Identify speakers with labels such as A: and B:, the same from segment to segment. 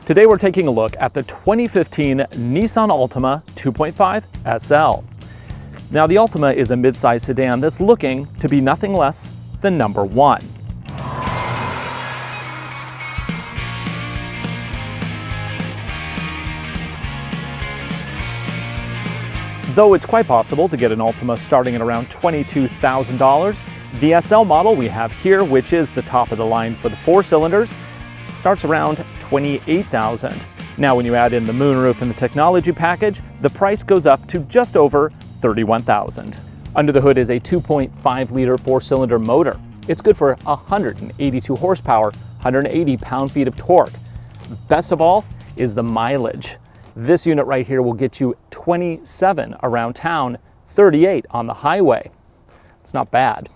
A: Today we're taking a look at the 2015 Nissan Altima 2.5 SL. Now the Altima is a mid-size sedan that's looking to be nothing less than number one. Though it's quite possible to get an Altima starting at around $22,000, the SL model we have here, which is the top of the line for the 4 cylinders, starts around $28,000. Now when you add in the moonroof and the technology package, the price goes up to just over $31,000. Under the hood is a 2.5 liter 4-cylinder motor. It's good for 182 horsepower, 180 pound-feet of torque. Best of all is the mileage. This unit right here will get you 27 around town, 38 on the highway. It's not bad.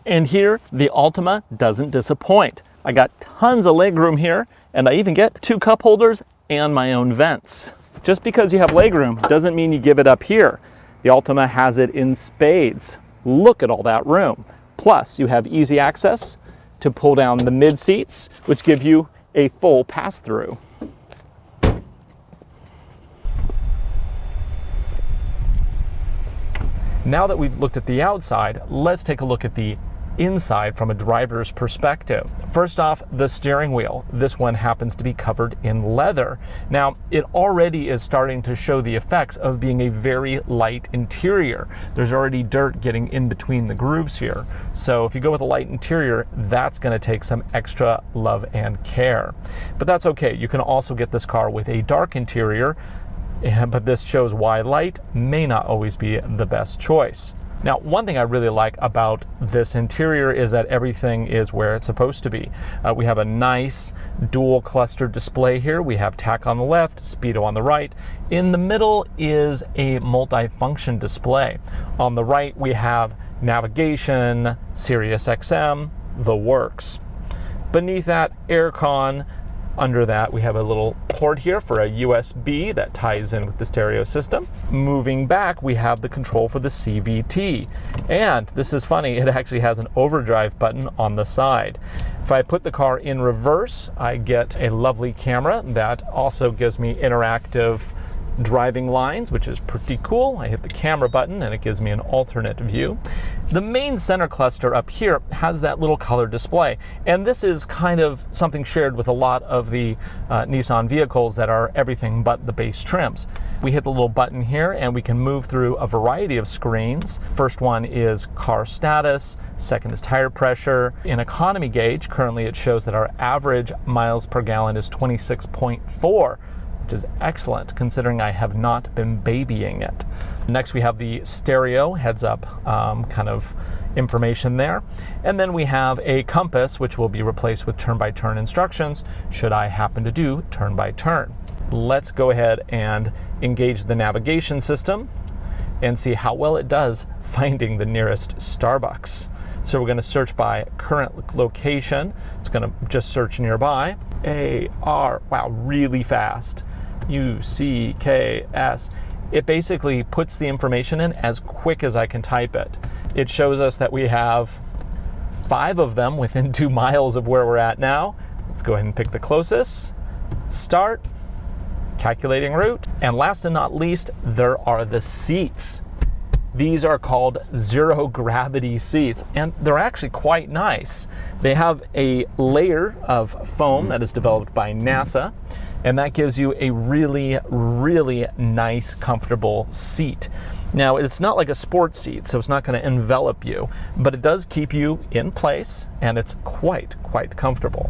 A: And here, the Altima doesn't disappoint. I got tons of legroom here, and I even get 2 cup holders and my own vents. Just because you have legroom doesn't mean you give it up here. The Altima has it in spades. Look at all that room. Plus, you have easy access to pull down the mid seats, which give you a full pass-through. Now that we've looked at the outside, let's take a look at the inside from a driver's perspective. First off, the steering wheel. This one happens to be covered in leather. Now, it already is starting to show the effects of being a very light interior. There's already dirt getting in between the grooves here. So if you go with a light interior, that's going to take some extra love and care. But that's okay. You can also get this car with a dark interior, but this shows why light may not always be the best choice. Now, one thing I really like about this interior is that everything is where it's supposed to be. We have a nice dual cluster display here. We have TAC on the left, Speedo on the right. In the middle is a multi-function display. On the right, we have navigation, Sirius XM, the works. Beneath that, aircon. Under that, we have a little port here for a USB that ties in with the stereo system. Moving back, we have the control for the CVT. And this is funny, it actually has an overdrive button on the side. If I put the car in reverse, I get a lovely camera that also gives me interactive driving lines, which is pretty cool. I hit the camera button and it gives me an alternate view. The main center cluster up here has that little color display, and this is kind of something shared with a lot of the Nissan vehicles that are everything but the base trims. We hit the little button here and we can move through a variety of screens. First one is car status, second is tire pressure. In economy gauge, currently it shows that our average miles per gallon is 26.4, which is excellent considering I have not been babying it. Next we have the stereo heads-up kind of information there. And then we have a compass, which will be replaced with turn-by-turn instructions should I happen to do turn-by-turn. Let's go ahead and engage the navigation system and see how well it does finding the nearest Starbucks. So we're going to search by current location. It's going to just search nearby. AR, wow, really fast. UCKS. It basically puts the information in as quick as I can type it. It shows us that we have 5 of them within 2 miles of where we're at now. Let's go ahead and pick the closest. Start. Calculating route. And last and not least, there are the seats. These are called zero gravity seats, and they're actually quite nice. They have a layer of foam that is developed by NASA, and that gives you a really, really nice, comfortable seat. Now, it's not like a sports seat, so it's not going to envelop you, but it does keep you in place, and it's quite comfortable.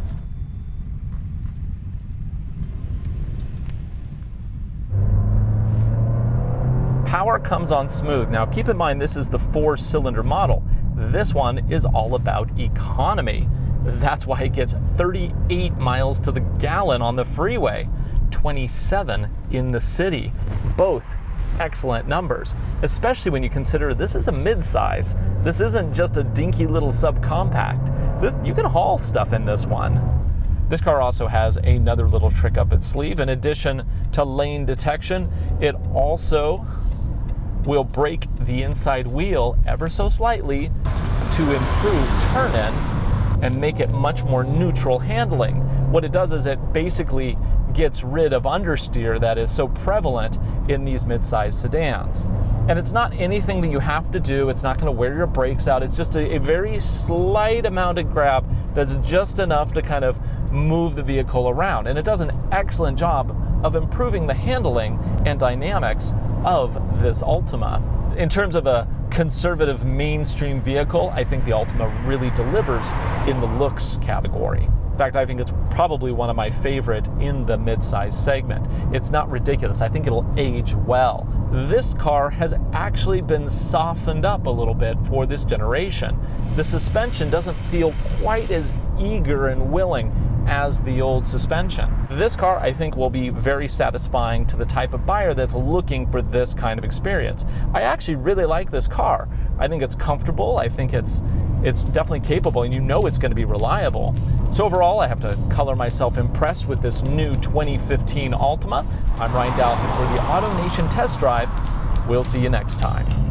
A: Power comes on smooth. Now keep in mind this is the 4-cylinder model. This one is all about economy. That's why it gets 38 miles to the gallon on the freeway, 27 in the city. Both excellent numbers, especially when you consider this is a mid-size. This isn't just a dinky little subcompact. You can haul stuff in this one. This car also has another little trick up its sleeve. In addition to lane detection, it also will brake the inside wheel ever so slightly to improve turn-in and make it much more neutral handling. What it does is it basically gets rid of understeer that is so prevalent in these mid-size sedans. And it's not anything that you have to do. It's not going to wear your brakes out. It's just a very slight amount of grab that's just enough to kind of move the vehicle around. And it does an excellent job of improving the handling and dynamics of this Altima. In terms of a conservative mainstream vehicle, I think the Altima really delivers in the looks category. In fact, I think it's probably one of my favorite in the mid-size segment. It's not ridiculous. I think it'll age well. This car has actually been softened up a little bit for this generation. The suspension doesn't feel quite as eager and willing as the old suspension. This car, I think, will be very satisfying to the type of buyer that's looking for this kind of experience. I actually really like this car. I think it's comfortable. I think it's definitely capable, and you know it's going to be reliable. So overall, I have to color myself impressed with this new 2015 Altima. I'm Ryan Dalton for the AutoNation Test Drive. We'll see you next time.